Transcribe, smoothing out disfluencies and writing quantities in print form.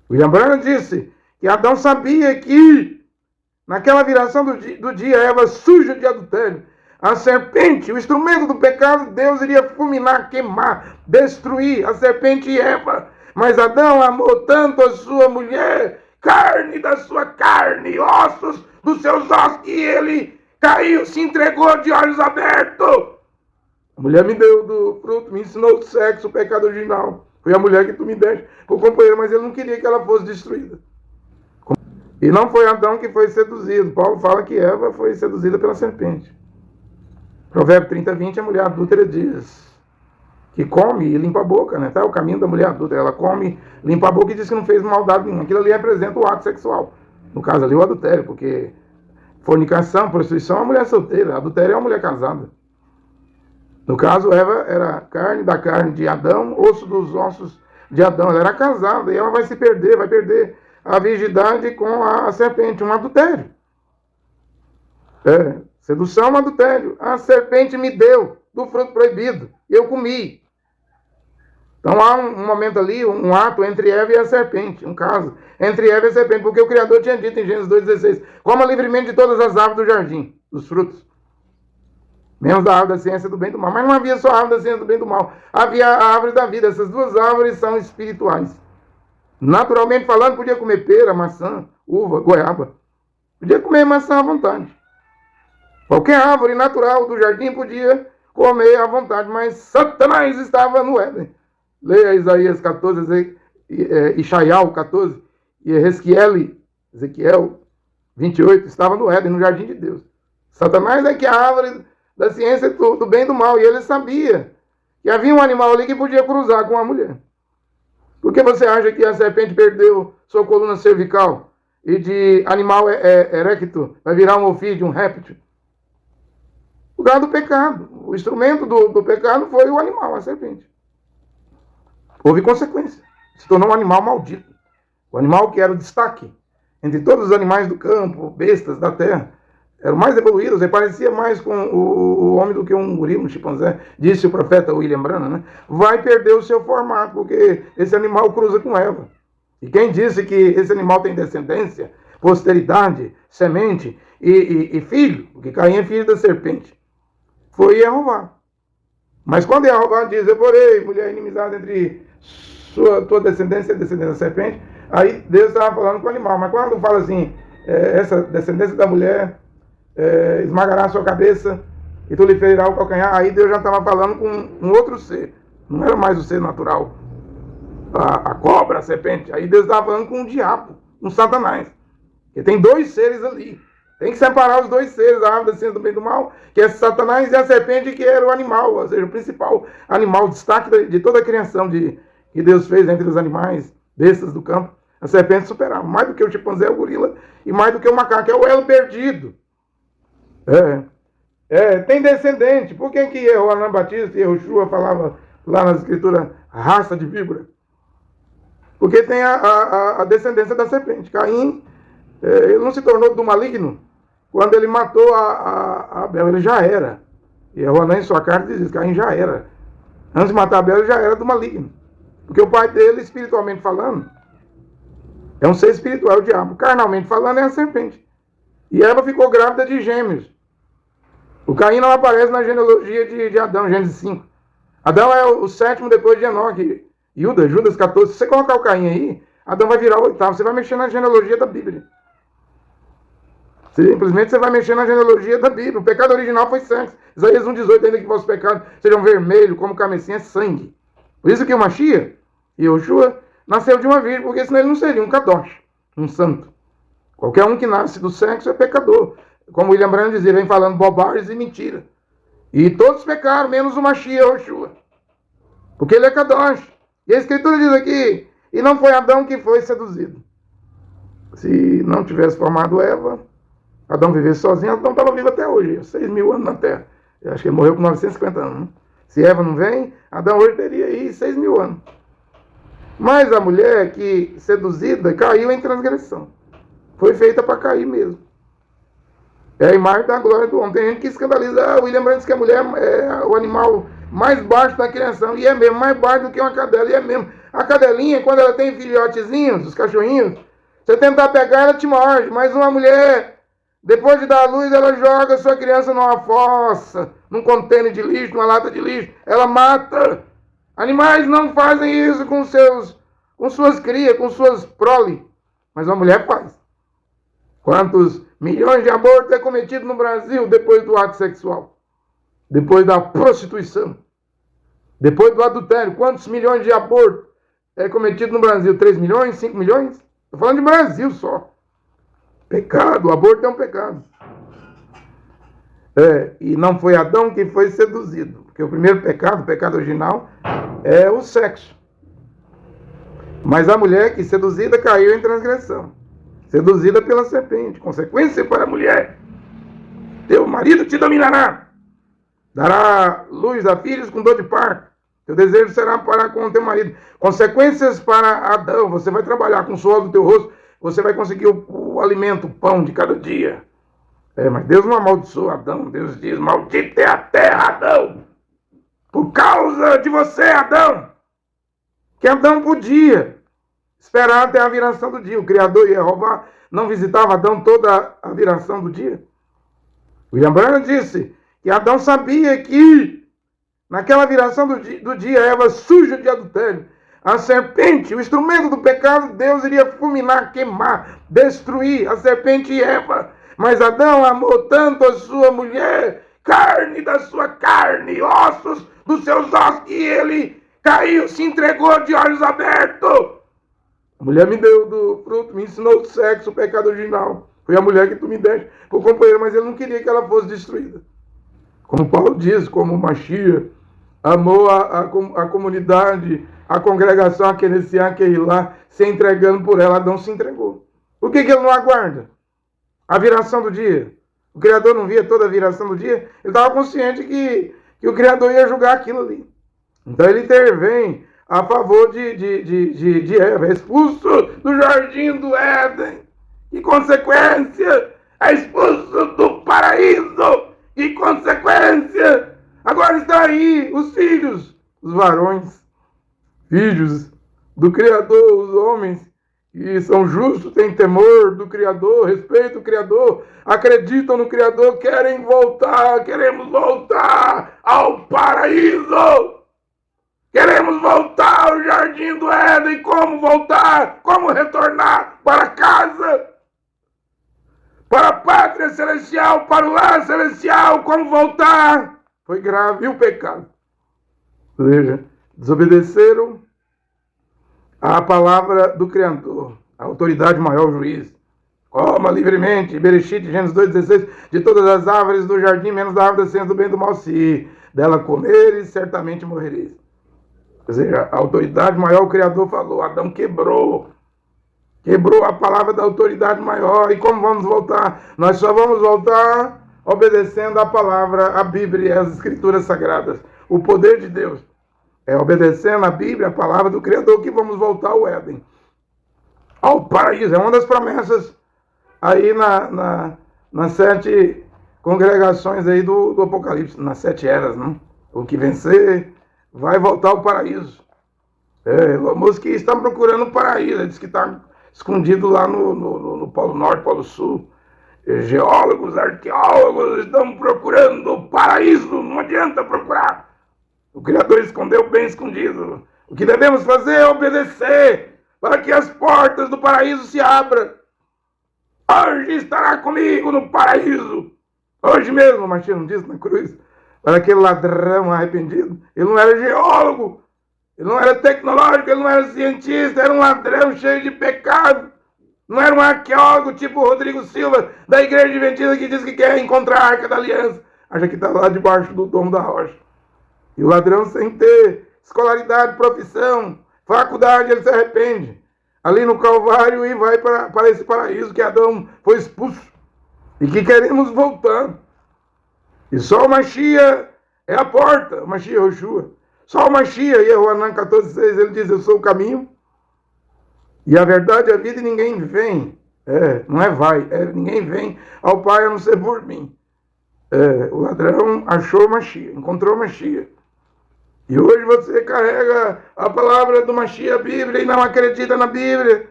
William Branham disse que Adão sabia que, naquela viração do dia, Eva suja de adultério, a serpente, o instrumento do pecado, Deus iria fulminar, queimar, destruir a serpente e Eva. Mas Adão amou tanto a sua mulher, carne da sua carne, ossos dos seus ossos, que ele caiu, se entregou de olhos abertos. A mulher me deu do fruto, me ensinou o sexo, o pecado original. Foi a mulher que tu me deste, o companheiro, mas ele não queria que ela fosse destruída. E não foi Adão que foi seduzido. Paulo fala que Eva foi seduzida pela serpente. Provérbio 30, 20, a mulher adúltera diz que come e limpa a boca, né? Tá? O caminho da mulher adúltera. Ela come, limpa a boca e diz que não fez maldade nenhuma. Aquilo ali representa o ato sexual. No caso ali, o adultério, porque fornicação, prostituição é uma mulher solteira. Adultério é uma mulher casada. No caso, Eva era carne da carne de Adão, osso dos ossos de Adão. Ela era casada e ela vai se perder, vai perder a virgindade com a serpente, um adultério. Sedução, adultério. A serpente me deu do fruto proibido e eu comi. Então há um momento ali, um ato entre Eva e a serpente, um caso entre Eva e a serpente, porque o Criador tinha dito em Gênesis 2,16, coma livremente de todas as árvores do jardim, dos frutos, menos da árvore da ciência do bem e do mal. Mas não havia só a árvore da ciência do bem e do mal, havia a árvore da vida. Essas duas árvores são espirituais. Naturalmente falando, podia comer pera, maçã, uva, goiaba. Podia comer maçã à vontade. Qualquer árvore natural do jardim podia comer à vontade, mas Satanás estava no Éden. Leia Isaías 14, Ishaial 14, e Ezequiel 28, estava no Éden, no jardim de Deus. Satanás é que é a árvore da ciência do bem e do mal, e ele sabia que havia um animal ali que podia cruzar com a mulher. Por que você acha que a serpente perdeu sua coluna cervical e de animal erecto vai virar um ofídeo, um réptil? Por causa do pecado. O instrumento do pecado foi o animal, a serpente. Houve consequência. Se tornou um animal maldito. O animal que era o destaque entre todos os animais do campo, bestas da terra. Eram mais evoluídos, ele parecia mais com o homem do que um gorila, um chimpanzé, disse o profeta William Branham, né? Vai perder o seu formato, porque esse animal cruza com Eva. E quem disse que esse animal tem descendência, posteridade, semente e filho, porque Caim é filho da serpente, foi Jeová. Mas quando Jeová diz, eu porei, mulher, inimizade entre tua descendência e a descendência da serpente, aí Deus estava falando com o animal. Mas quando fala assim, essa descendência da mulher esmagará a sua cabeça e tu lhe ferirá o calcanhar, aí Deus já estava falando com um outro ser, não era mais o ser natural, a cobra, a serpente. Aí Deus estava falando com o diabo, com Satanás, porque tem dois seres ali, tem que separar os dois seres, a árvore da ciência do bem e do mal, que é Satanás, e a serpente, que era o animal, ou seja, o principal animal, o destaque de toda a criação que Deus fez entre os animais, bestas do campo. A serpente superava, mais do que o chimpanzé, o gorila, e mais do que o macaco, é o elo perdido. Tem descendente. Por que João Batista e Yoshua falava lá nas escrituras raça de víbora? Porque tem a descendência da serpente. Caim, ele não se tornou do maligno. Quando ele matou a Abel, ele já era. E João em sua carta diz isso, Caim já era. Antes de matar Abel, ele já era do maligno. Porque o pai dele, espiritualmente falando, é um ser espiritual, o diabo. Carnalmente falando, é a serpente. E Eva ficou grávida de gêmeos. O Caim não aparece na genealogia de Adão, Gênesis 5. Adão é o sétimo depois de Enoque. Judas 14. Se você colocar o Caim aí, Adão vai virar o oitavo. Você vai mexer na genealogia da Bíblia. Simplesmente você vai mexer na genealogia da Bíblia. O pecado original foi sangue. Isaías 1,18, ainda que vossos pecados sejam vermelhos, como carmesim, é sangue. Por isso que o Mashiach, Yoshua, nasceu de uma virgem, porque senão ele não seria um kadosh, um santo. Qualquer um que nasce do sexo é pecador. Como William Branham dizia, vem falando bobagens e mentira. E todos pecaram, menos o Mashiach, Yoshua. Porque ele é kadosh. E a Escritura diz aqui, e não foi Adão que foi seduzido. Se não tivesse formado Eva, Adão vivesse sozinho, Adão estava vivo até hoje, 6.000 anos na Terra. Eu acho que ele morreu com 950 anos. Né? Se Eva não vem, Adão hoje teria aí 6.000 anos. Mas a mulher que seduzida caiu em transgressão. Foi feita para cair mesmo. É a imagem da glória do homem. Tem gente que escandaliza. William Branham diz que a mulher é o animal mais baixo da criação. E é mesmo, mais baixo do que uma cadela. E é mesmo. A cadelinha, quando ela tem filhotezinhos, os cachorrinhos, você tentar pegar, ela te morde. Mas uma mulher, depois de dar a luz, ela joga a sua criança numa fossa, num contêiner de lixo, numa lata de lixo. Ela mata. Animais não fazem isso com suas crias, com suas prole. Mas uma mulher faz. Quantos milhões de abortos é cometido no Brasil depois do ato sexual? Depois da prostituição? Depois do adultério? Quantos milhões de abortos é cometido no Brasil? 3 milhões? 5 milhões? Estou falando de Brasil só. Pecado, o aborto é um pecado. E não foi Adão que foi seduzido. Porque o primeiro pecado, o pecado original, é o sexo. Mas a mulher que seduzida caiu em transgressão. Seduzida pela serpente. Consequência para a mulher. Teu marido te dominará. Dará luz a filhos com dor de parto. Teu desejo será para com o teu marido. Consequências para Adão. Você vai trabalhar com o suor do teu rosto. Você vai conseguir o alimento, o pão de cada dia. Mas Deus não amaldiçoou Adão. Deus diz, maldita é a terra, Adão. Por causa de você, Adão. Que Adão podia esperar até a viração do dia. O Criador Jeová não visitava Adão toda a viração do dia. William Branham disse que Adão sabia que naquela viração do dia, Eva suja de adultério, a serpente, o instrumento do pecado, Deus iria fulminar, queimar, destruir a serpente e Eva. Mas Adão amou tanto a sua mulher, carne da sua carne, ossos dos seus ossos, que ele caiu, se entregou de olhos abertos. A mulher me deu do fruto, me ensinou o sexo, o pecado original. Foi a mulher que tu me deste por companheiro, mas ele não queria que ela fosse destruída. Como Paulo diz, como Machia amou a comunidade, a congregação, a Kenessiá, que ir lá, se entregando por ela, Adão se entregou. Por que ele não aguarda a viração do dia? O Criador não via toda a viração do dia? Ele estava consciente que o Criador ia julgar aquilo ali. Então ele intervém a favor de Eva, expulso do jardim do Éden. Que consequência? É expulso do paraíso. Que consequência? Agora está aí os filhos, os varões, filhos do Criador, os homens que são justos, têm temor do Criador, respeitam o Criador, acreditam no Criador, querem voltar, queremos voltar ao paraíso. Queremos voltar ao jardim do Éden. Como voltar? Como retornar para casa? Para a pátria celestial, para o lar celestial. Como voltar? Foi grave o pecado. Ou seja, desobedeceram à palavra do Criador, a autoridade maior, o juiz. Coma livremente, Bereshit, Gênesis 2,16, de todas as árvores do jardim, menos da árvore da ciência do bem e do mal, se dela comeres, certamente morrereis. Ou seja, a autoridade maior, o Criador falou, Adão quebrou a palavra da autoridade maior. E como vamos voltar? Nós só vamos voltar obedecendo a palavra, a Bíblia e as Escrituras Sagradas. O poder de Deus é obedecendo a Bíblia, a palavra do Criador, que vamos voltar ao Éden, ao paraíso. É uma das promessas aí nas 7 congregações aí do Apocalipse, nas 7 eras, não? O que vencer vai voltar ao paraíso. Elon Musk está procurando o paraíso. Ele diz que está escondido lá no Polo Norte, Polo Sul. Geólogos, arqueólogos estão procurando o paraíso. Não adianta procurar. O Criador escondeu bem escondido. O que devemos fazer é obedecer para que as portas do paraíso se abram. Hoje estará comigo no paraíso. Hoje mesmo, o Machia não disse na cruz. Para aquele ladrão arrependido. Ele não era geólogo, ele não era tecnológico, ele não era cientista, era um ladrão cheio de pecado. Não era um arqueólogo tipo Rodrigo Silva, da Igreja Adventista, que diz que quer encontrar a Arca da Aliança. Acha que está lá debaixo do domo da rocha. E o ladrão, sem ter escolaridade, profissão, faculdade, ele se arrepende. Ali no Calvário e vai para esse paraíso que Adão foi expulso. E que queremos voltar. E só o Machia é a porta, o Machia Yoshua. Só o Machia, Yehoanan 14,6, ele diz, eu sou o caminho, e a verdade, a vida, e ninguém vem. Não é vai, ninguém vem ao Pai a não ser por mim. O ladrão achou o Machia, encontrou o Machia. E hoje você carrega a palavra do Mashiach, a Bíblia, e não acredita na Bíblia.